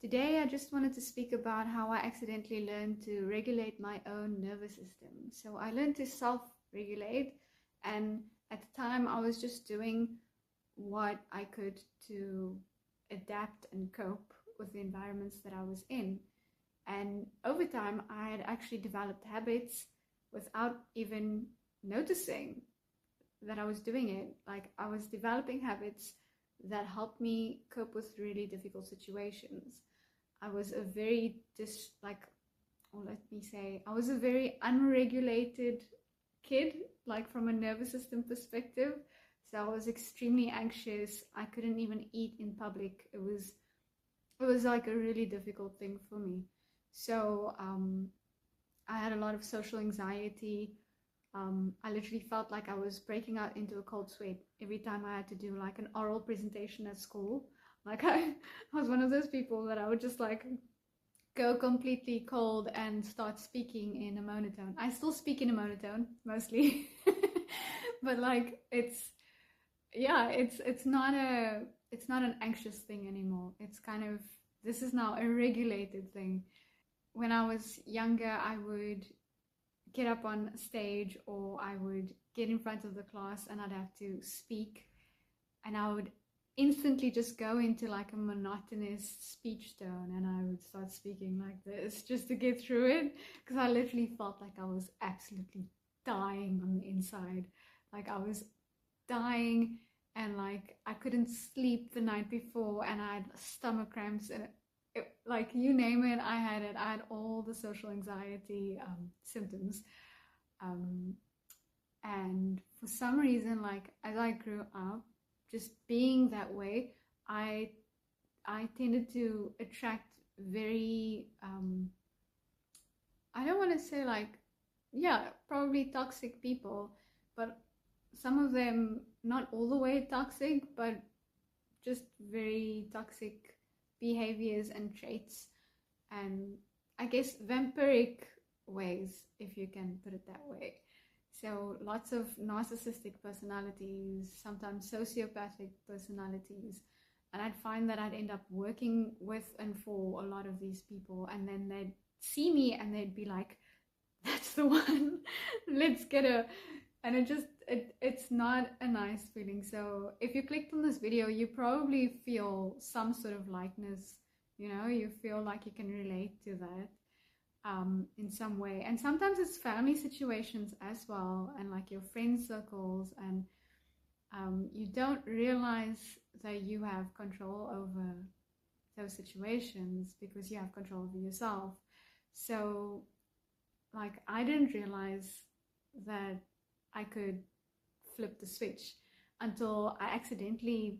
Today, I just wanted to speak about how I accidentally learned to regulate my own nervous system. So, I learned to self regulate, and at the time, I was just doing what I could to adapt and cope with the environments that I was in. And over time, I had actually developed habits without even noticing that I was doing it. Like, I was developing habits that helped me cope with really difficult situations. I was a very I was a very unregulated kid, like from a nervous system perspective. So I was extremely anxious. I couldn't even eat in public. It was like a really difficult thing for me. So I had a lot of social anxiety. I literally felt like I was breaking out into a cold sweat every time I had to do like an oral presentation at school. Like I was one of those people that I would just like go completely cold and start speaking in a monotone. I still speak in a monotone mostly, but like it's not an anxious thing anymore. It's kind of this is now a regulated thing. When I was younger, I would get up on stage or I would get in front of the class and I'd have to speak, and I would instantly just go into like a monotonous speech tone and I would start speaking like this just to get through it, because I literally felt like I was absolutely dying on the inside. Like I was dying, and like I couldn't sleep the night before and I had stomach cramps and like you name it, I had it. I had all the social anxiety symptoms. Um, and for some reason, like as I grew up, just being that way, I I tended to attract very I don't want to say like, yeah, probably toxic people, but some of them not all the way toxic, but just very toxic behaviors and traits, and I guess vampiric ways, if you can put it that way. So lots of narcissistic personalities, sometimes sociopathic personalities. And I'd find that I'd end up working with and for a lot of these people, and then they'd see me and they'd be like, that's the one. Let's get her. And it's not a nice feeling. So if you clicked on this video, you probably feel some sort of likeness. You feel like you can relate to that in some way. And sometimes it's family situations as well, and like your friend circles, and you don't realize that you have control over those situations because you have control over yourself. So like I didn't realize that I could flip the switch until I accidentally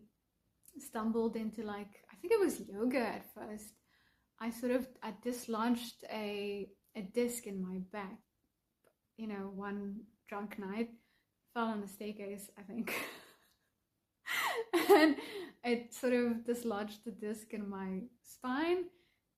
stumbled into, like, I think it was yoga at first. I dislodged a disc in my back, one drunk night, fell on the staircase, I think. And it sort of dislodged the disc in my spine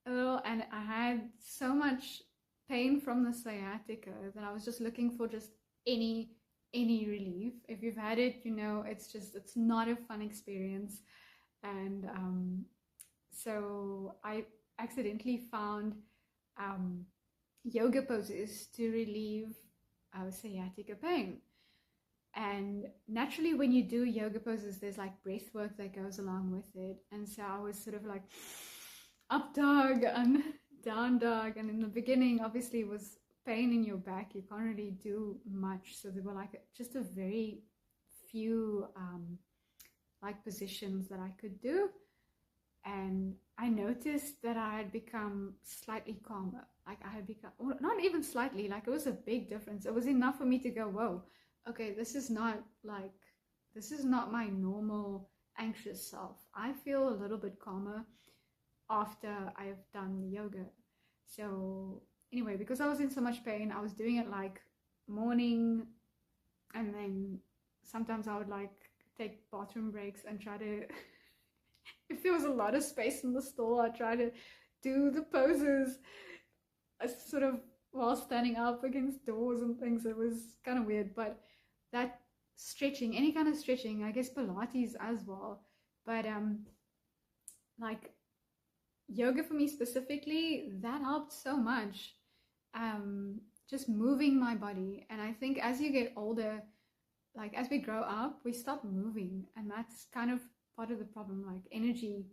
a little, and I had so much pain from the sciatica that I was just looking for just any relief. If you've had it, it's not a fun experience. And so I accidentally found yoga poses to relieve sciatica pain. And naturally, when you do yoga poses, there's like breath work that goes along with it. And so I was sort of like up dog and down dog. And in the beginning, obviously, it was pain in your back. You can't really do much. So there were like just a very few like positions that I could do. And I noticed that I had become slightly calmer. Like I had become, well, not even slightly, like it was a big difference. It was enough for me to go, whoa, okay, this is not my normal anxious self. I feel a little bit calmer after I've done the yoga. So anyway, because I was in so much pain, I was doing it like morning, and then sometimes I would like take bathroom breaks and try to if there was a lot of space in the stall, I'd try to do the poses sort of while standing up against doors and things. It was kind of weird, but that stretching, any kind of stretching, I guess Pilates as well, but like yoga for me specifically, that helped so much. Just moving my body. And I think as you get older, like as we grow up, we stop moving, and that's kind of part of the problem. Like energy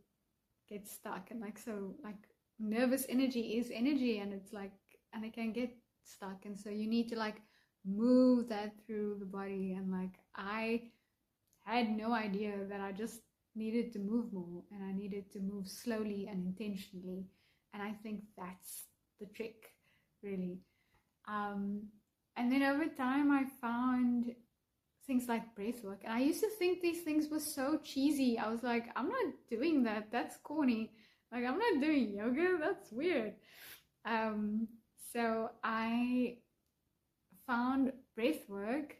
gets stuck, and like so like nervous energy is energy, and it's like, and it can get stuck, and so you need to like move that through the body. And like I had no idea that I just needed to move more, and I needed to move slowly and intentionally. And I think that's the trick, really. Um, and then over time, I found things like breathwork. And I used to think these things were so cheesy. I was like, I'm not doing that. That's corny. Like, I'm not doing yoga. That's weird. Um, so I found breathwork,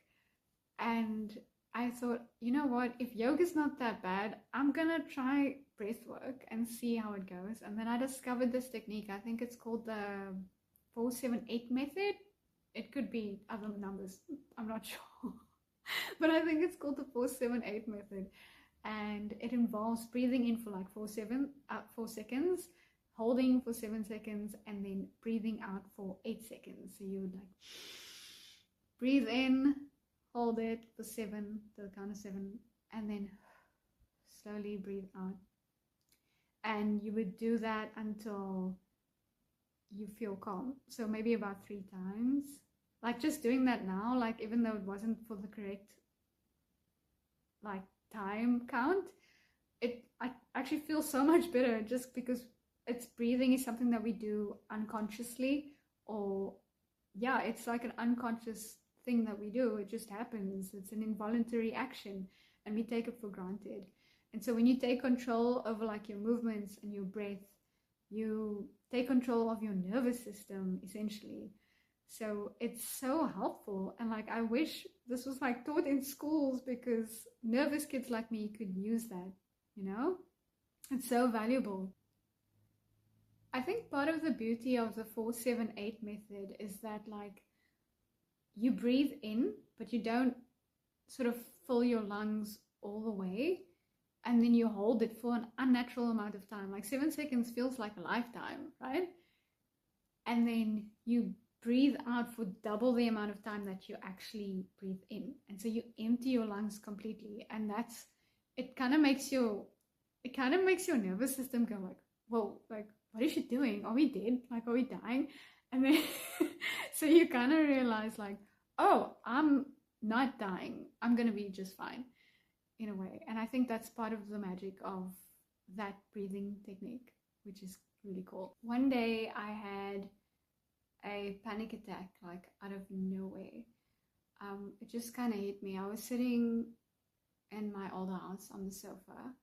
and I thought, you know what? If yoga's not that bad, I'm gonna try breathwork and see how it goes. And then I discovered this technique. I think it's called the 478 method. It could be other numbers. I'm not sure. But I think it's called the 478 method. And it involves breathing in for like 4 seconds, holding for 7 seconds, and then breathing out for 8 seconds. So you would like breathe in, hold it for 7, to the count of 7, and then slowly breathe out. And you would do that until you feel calm. So maybe about 3 times. Like just doing that now, like even though it wasn't for the correct like time count, I actually feel so much better, just because it's breathing is something that we do unconsciously, or yeah, it's like an unconscious thing that we do. It just happens. It's an involuntary action, and we take it for granted. And so when you take control over like your movements and your breath, you take control of your nervous system essentially. So it's so helpful. And like I wish this was like taught in schools, because nervous kids like me could use that, you know? It's so valuable. I think part of the beauty of the 478 method is that like you breathe in, but you don't sort of fill your lungs all the way. And then you hold it for an unnatural amount of time. Like 7 seconds feels like a lifetime, right? And then you breathe out for double the amount of time that you actually breathe in. And so you empty your lungs completely. And that's, it kind of makes your nervous system go like, whoa, like, what is she doing? Are we dead? Like, are we dying? And then, so you kind of realize like, oh, I'm not dying. I'm going to be just fine in a way. And I think that's part of the magic of that breathing technique, which is really cool. One day I had a panic attack, like out of nowhere. It just kind of hit me. I was sitting in my old house on the sofa,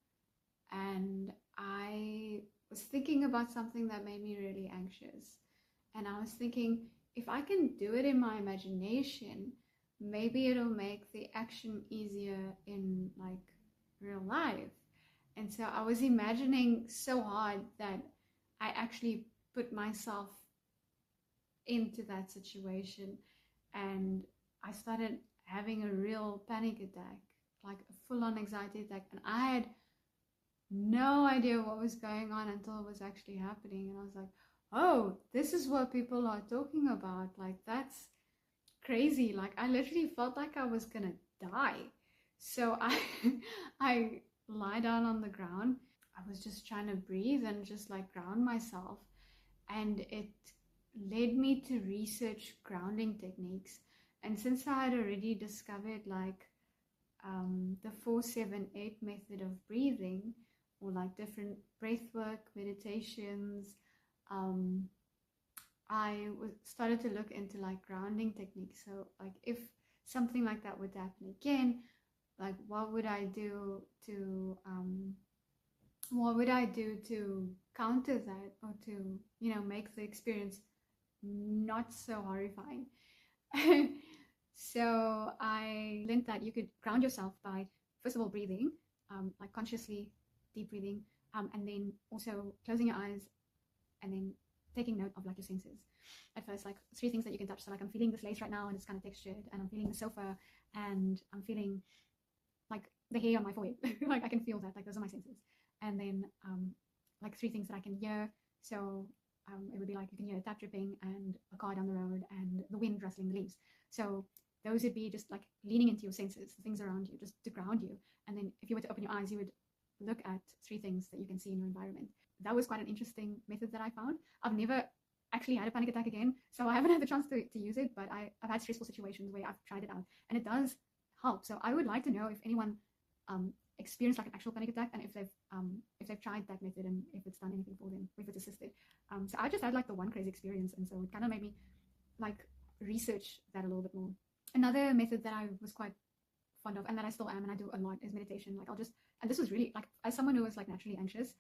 and I was thinking about something that made me really anxious. And I was thinking, if I can do it in my imagination, maybe it'll make the action easier in like real life. And so I was imagining so hard that I actually put myself into that situation, and I started having a real panic attack, like a full-on anxiety attack. And I had no idea what was going on until it was actually happening. And I was like, oh, this is what people are talking about. Like, that's crazy. Like, I literally felt like I was gonna die. So I lie down on the ground. I was just trying to breathe and just like ground myself. And it led me to research grounding techniques. And since I had already discovered like the 478 method of breathing, or like different breathwork meditations, I started to look into like grounding techniques. So like if something like that would happen again, like what would I do to counter that, or to, you know, make the experience not so horrifying. So I learned that you could ground yourself by, first of all, breathing, like consciously deep breathing, and then also closing your eyes, and then taking note of like your senses. At first, like 3 things that you can touch. So like I'm feeling this lace right now and it's kind of textured, and I'm feeling the sofa, and I'm feeling like the hair on my forehead. Like I can feel that, like those are my senses. And then like 3 things that I can hear. So it would be like you can hear a tap dripping and a car down the road and the wind rustling the leaves. So those would be just like leaning into your senses, the things around you, just to ground you. And then if you were to open your eyes, you would look at 3 things that you can see in your environment. That was quite an interesting method that I found. I've never actually had a panic attack again, so I haven't had the chance to use it, but I've had stressful situations where I've tried it out, and it does help. So I would like to know if anyone experienced like an actual panic attack, and if they've tried that method and if it's done anything for them, if it's assisted. So I just had like the one crazy experience, and so it kind of made me like research that a little bit more. Another method that I was quite fond of, and that I still am, and I do a lot, is meditation. Like and this was really like, as someone who was like naturally anxious,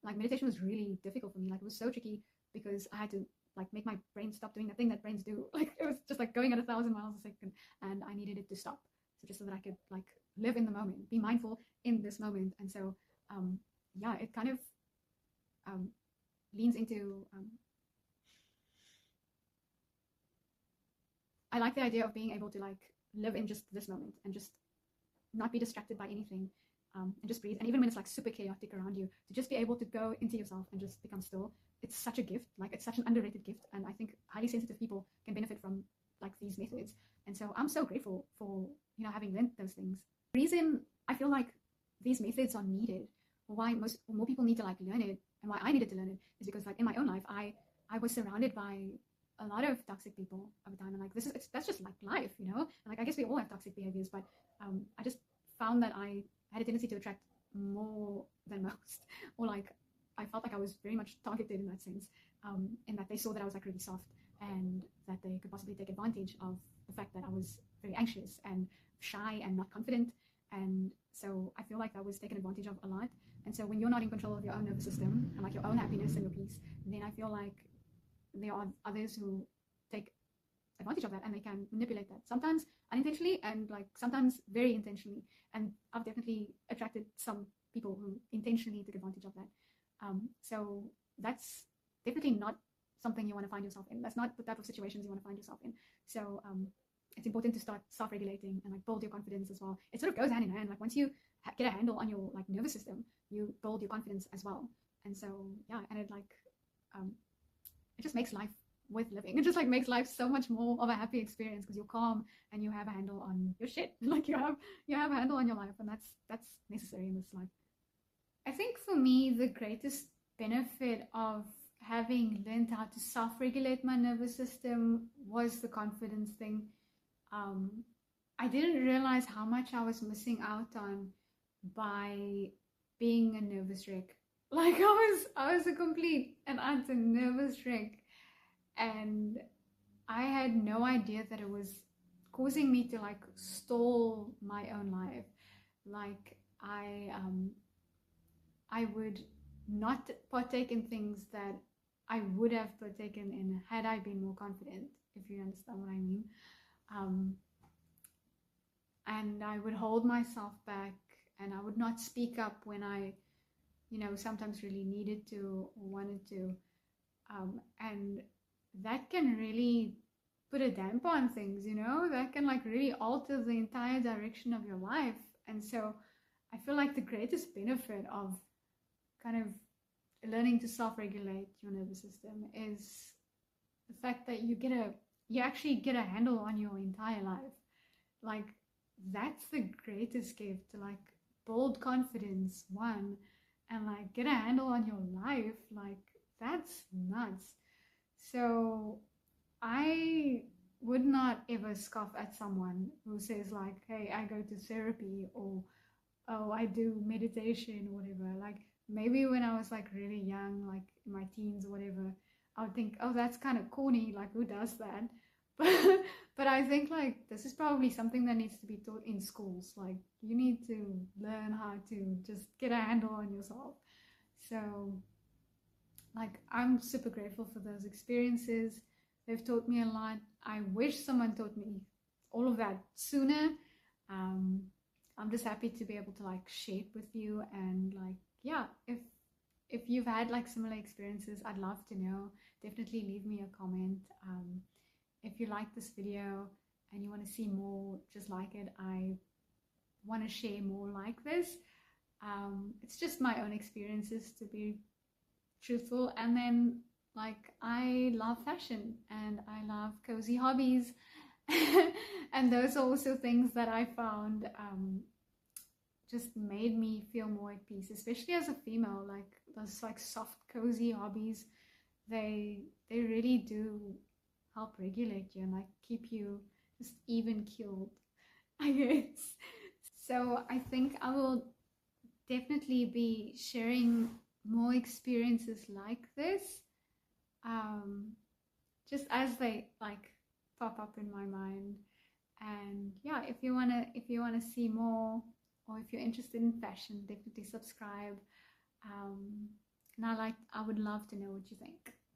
like meditation was really difficult for me. Like it was so tricky because I had to like make my brain stop doing the thing that brains do. Like it was just like going at 1,000 miles a second, and I needed it to stop. So just so that I could like live in the moment, be mindful in this moment. And so yeah, it kind of leans into I like the idea of being able to like live in just this moment and just not be distracted by anything, and just breathe. And even when it's like super chaotic around you, to just be able to go into yourself and just become still, it's such a gift. Like it's such an underrated gift, and I think highly sensitive people can benefit from like these methods. And so I'm so grateful for, you know, having learned those things. The reason I feel like these methods are needed, or why more people need to like learn it, and why I needed to learn it, is because like in my own life, I was surrounded by a lot of toxic people over time, and like that's just like life, you know. And like I guess we all have toxic behaviors, but I just found that I had a tendency to attract more than most, or like I felt like I was very much targeted in that sense, in that they saw that I was like really soft, and that they could possibly take advantage of the fact that I was very anxious and shy and not confident. And so I feel like that was taken advantage of a lot. And so when you're not in control of your own nervous system and like your own happiness and your peace, then I feel like there are others who take advantage of that, and they can manipulate that, sometimes unintentionally and like sometimes very intentionally. And I've definitely attracted some people who intentionally took advantage of that. So that's definitely not something you want to find yourself in. That's not the type of situations you want to find yourself in. So it's important to start self-regulating and like build your confidence as well. It sort of goes hand in hand. Like once you get a handle on your like nervous system, you build your confidence as well. And so yeah, and it like it just makes life worth living. It just like makes life so much more of a happy experience because you're calm and you have a handle on your shit. Like you have a handle on your life, and that's necessary in this life. I think for me, the greatest benefit of having learned how to self-regulate my nervous system was the confidence thing. I didn't realize how much I was missing out on by being a nervous wreck. Like I was a complete and utter nervous wreck, and I had no idea that it was causing me to like stall my own life. Like I would not partake in things that I would have partaken in had I been more confident, if you understand what I mean. And I would hold myself back, and I would not speak up when I, you know, sometimes really needed to or wanted to. And that can really put a damper on things, you know, that can like really alter the entire direction of your life. And so I feel like the greatest benefit of kind of learning to self-regulate your nervous system is the fact that you actually get a handle on your entire life. Like that's the greatest gift, to like build confidence, one, and like get a handle on your life. Like that's nuts. So I would not ever scoff at someone who says like, hey, I go to therapy, or oh, I do meditation or whatever. Like maybe when I was like really young, like in my teens or whatever, I would think, oh, that's kind of corny, like who does that? But I think like this is probably something that needs to be taught in schools. Like you need to learn how to just get a handle on yourself. So like I'm super grateful for those experiences. They've taught me a lot. I wish someone taught me all of that sooner. I'm just happy to be able to like share it with you. And like, yeah, if you've had like similar experiences, I'd love to know. Definitely leave me a comment. If you like this video and you want to see more just like it, I want to share more like this. It's just my own experiences, to be truthful. And then, like, I love fashion and I love cozy hobbies. And those are also things that I found just made me feel more at peace, especially as a female. Like those like soft, cozy hobbies, they really do help regulate you and like keep you just even keeled, I guess. So I think I will definitely be sharing more experiences like this, um, just as they like pop up in my mind. And yeah, if you wanna see more, or if you're interested in fashion, definitely subscribe. And I would love to know what you think.